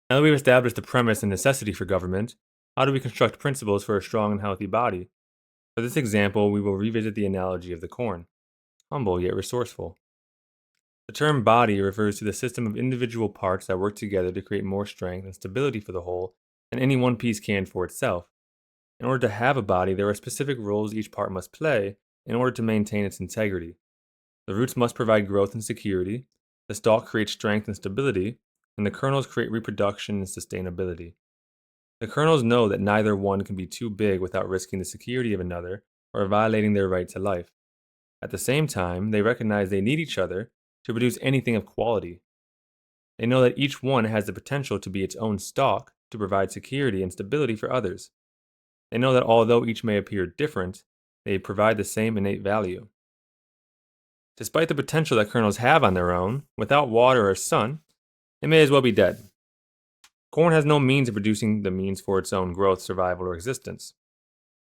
Now that we've established the premise and necessity for government, how do we construct principles for a strong and healthy body? For this example, we will revisit the analogy of the corn, humble yet resourceful. The term body refers to the system of individual parts that work together to create more strength and stability for the whole than any one piece can for itself. In order to have a body, there are specific roles each part must play in order to maintain its integrity. The roots must provide growth and security, the stalk creates strength and stability, and the kernels create reproduction and sustainability. The kernels know that neither one can be too big without risking the security of another or violating their right to life. At the same time, they recognize they need each other to produce anything of quality. They know that each one has the potential to be its own stalk to provide security and stability for others. They know that although each may appear different, they provide the same innate value. Despite the potential that kernels have on their own, without water or sun, they may as well be dead. Corn has no means of producing the means for its own growth, survival, or existence.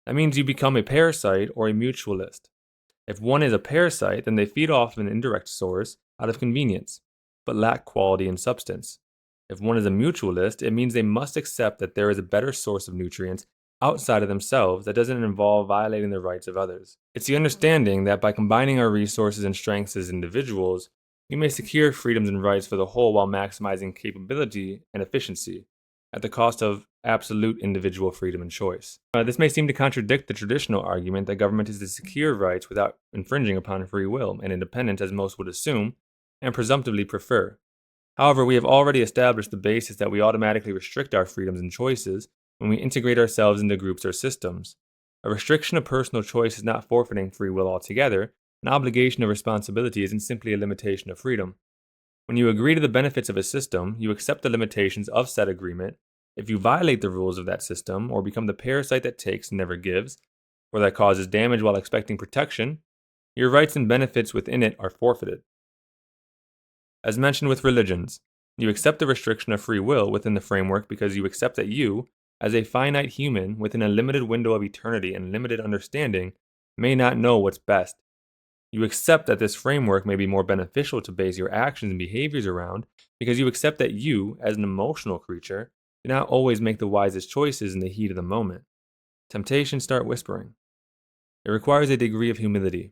That means you become a parasite or a mutualist. If one is a parasite, then they feed off an indirect source out of convenience, but lack quality and substance. If one is a mutualist, it means they must accept that there is a better source of nutrients outside of themselves that doesn't involve violating the rights of others. It's the understanding that by combining our resources and strengths as individuals, we may secure freedoms and rights for the whole while maximizing capability and efficiency at the cost of absolute individual freedom and choice. This may seem to contradict the traditional argument that government is to secure rights without infringing upon free will and independence, as most would assume and presumptively prefer. However, we have already established the basis that we automatically restrict our freedoms and choices when we integrate ourselves into groups or systems. A restriction of personal choice is not forfeiting free will altogether. An obligation of responsibility isn't simply a limitation of freedom. When you agree to the benefits of a system, you accept the limitations of said agreement. If you violate the rules of that system, or become the parasite that takes and never gives, or that causes damage while expecting protection, your rights and benefits within it are forfeited. As mentioned with religions, you accept the restriction of free will within the framework because you accept that you, as a finite human within a limited window of eternity and limited understanding, may not know what's best. You accept that this framework may be more beneficial to base your actions and behaviors around because you accept that you, as an emotional creature, do not always make the wisest choices in the heat of the moment. Temptations start whispering. It requires a degree of humility.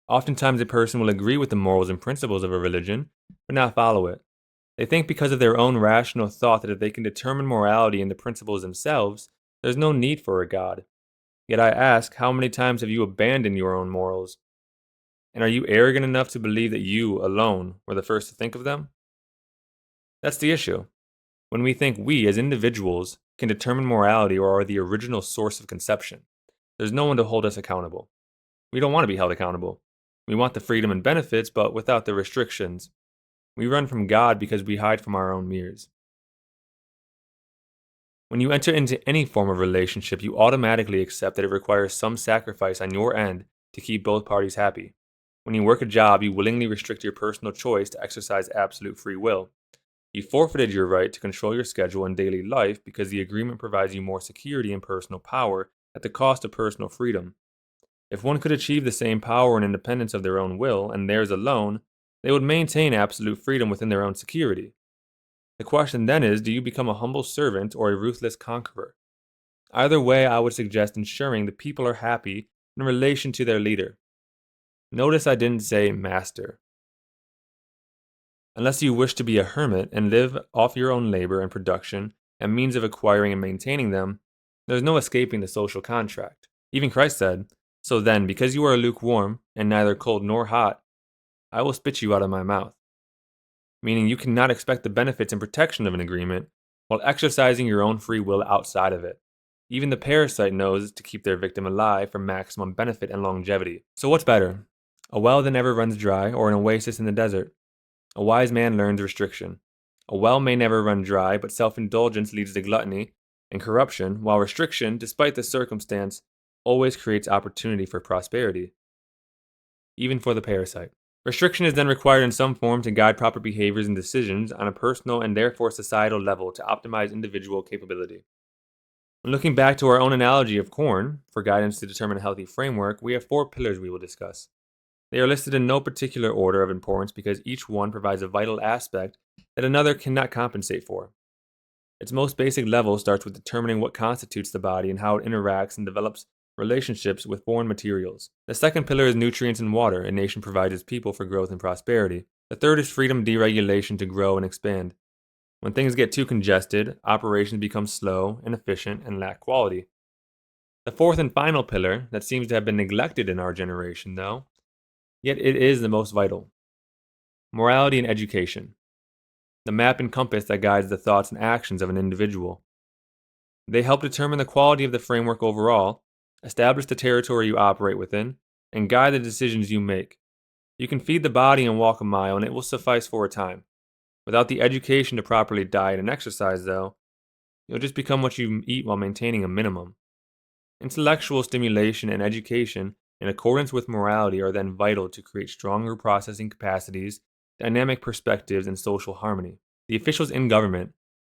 Oftentimes, a person will agree with the morals and principles of a religion, but not follow it. They think because of their own rational thought that if they can determine morality and the principles themselves, there's no need for a God. Yet I ask, how many times have you abandoned your own morals? And are you arrogant enough to believe that you, alone, were the first to think of them? That's the issue. When we think we, as individuals, can determine morality or are the original source of conception, there's no one to hold us accountable. We don't want to be held accountable. We want the freedom and benefits, but without the restrictions. We run from God because we hide from our own mirrors. When you enter into any form of relationship, you automatically accept that it requires some sacrifice on your end to keep both parties happy. When you work a job, you willingly restrict your personal choice to exercise absolute free will. You forfeited your right to control your schedule and daily life because the agreement provides you more security and personal power at the cost of personal freedom. If one could achieve the same power and independence of their own will, and theirs alone, they would maintain absolute freedom within their own security. The question then is, do you become a humble servant or a ruthless conqueror? Either way, I would suggest ensuring the people are happy in relation to their leader. Notice I didn't say master. Unless you wish to be a hermit and live off your own labor and production and means of acquiring and maintaining them, there's no escaping the social contract. Even Christ said, "So then, because you are lukewarm and neither cold nor hot, I will spit you out of my mouth." Meaning you cannot expect the benefits and protection of an agreement while exercising your own free will outside of it. Even the parasite knows to keep their victim alive for maximum benefit and longevity. So what's better? A well that never runs dry or an oasis in the desert? A wise man learns restriction. A well may never run dry, but self-indulgence leads to gluttony and corruption, while restriction, despite the circumstance, always creates opportunity for prosperity, even for the parasite. Restriction is then required in some form to guide proper behaviors and decisions on a personal and therefore societal level to optimize individual capability. When looking back to our own analogy of corn, for guidance to determine a healthy framework, we have 4 pillars we will discuss. They are listed in no particular order of importance because each one provides a vital aspect that another cannot compensate for. Its most basic level starts with determining what constitutes the body and how it interacts and develops relationships with foreign materials. The second pillar is nutrients and water a nation provides its people for growth and prosperity. The third is freedom deregulation to grow and expand. When things get too congested, operations become slow, inefficient, and lack quality. The fourth and final pillar, that seems to have been neglected in our generation, though, yet it is the most vital: morality and education, the map and compass that guides the thoughts and actions of an individual. They help determine the quality of the framework overall, establish the territory you operate within, and guide the decisions you make. You can feed the body and walk a mile, and it will suffice for a time. Without the education to properly diet and exercise, though, you'll just become what you eat while maintaining a minimum. Intellectual stimulation and education, in accordance with morality, are then vital to create stronger processing capacities, dynamic perspectives, and social harmony. The officials in government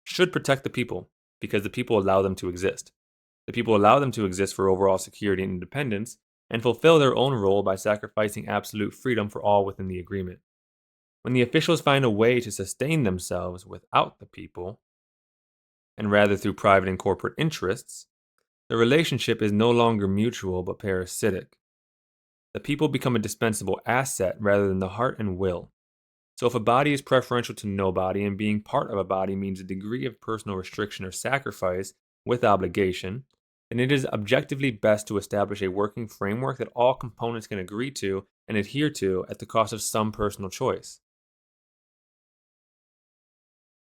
should protect the people because the people allow them to exist. The people allow them to exist for overall security and independence and fulfill their own role by sacrificing absolute freedom for all within the agreement. When the officials find a way to sustain themselves without the people, and rather through private and corporate interests, the relationship is no longer mutual but parasitic. The people become a dispensable asset rather than the heart and will. So if a body is preferential to nobody and being part of a body means a degree of personal restriction or sacrifice with obligation, then it is objectively best to establish a working framework that all components can agree to and adhere to at the cost of some personal choice.